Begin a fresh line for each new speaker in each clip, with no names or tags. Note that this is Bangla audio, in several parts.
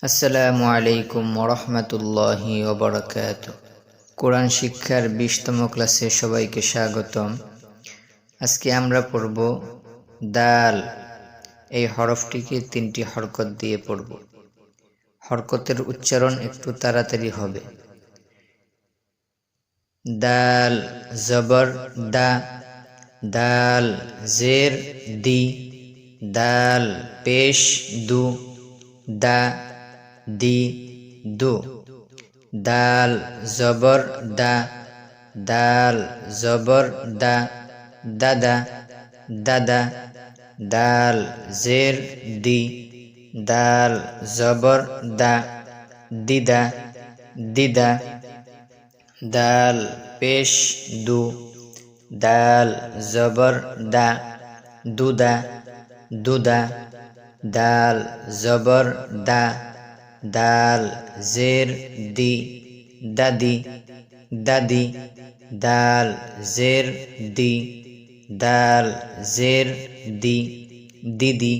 আসসালামু আলাইকুম ওরহমতুল্লাহি ওবরাকাতুহু। কোরআন শিক্ষার 20তম ক্লাসে সবাইকে স্বাগতম। আজকে আমরা পড়ব দাল। এই হরফটিকে 3টি হরকত দিয়ে পড়ব। হরকতের উচ্চারণ একটু তাড়াতাড়ি হবে। দাল জবর দা, দাল জের দি, দাল পেশ দু, দা দি দু, দাল জবর দা, দাল জবর দা, দাদা দাদা, দাল জের দি, দাল জবর দা, দিদা দিদা, দাল পেশ দু, দাল জবর দা, দুদা দুদা, দাল জবর দা, দাল জের দি, দাদি দাদি, দাল জের দি, দাল জের দি, দিদি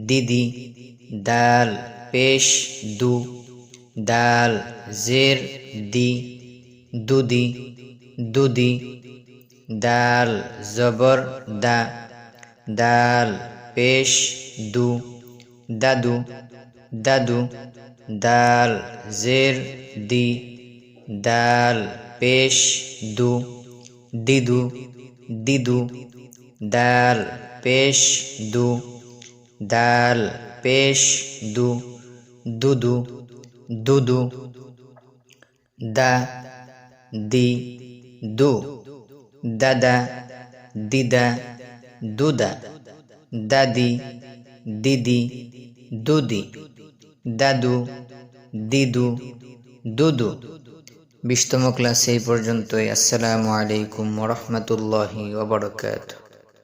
দিদি, দাল পেশ দু, দাল জের দি, দুদি দুদি, দাল জবর দা, দাল পেশ দু, দাদু দাদু, দাল জের দি, দাল পেশ দু, দিদু দিদু, দাল পেশ দু, দাল পেশ দু, দুদু দুদু, দা দি দু, দাদা দিদা দুদা, দাদি দিদি দুদি, দাদু দিদু দুদু। 20তম ক্লাস এই পর্যন্তই। আসসালামু আলাইকুম ওরহমতুল্লাহি ওবরাকাতুহু।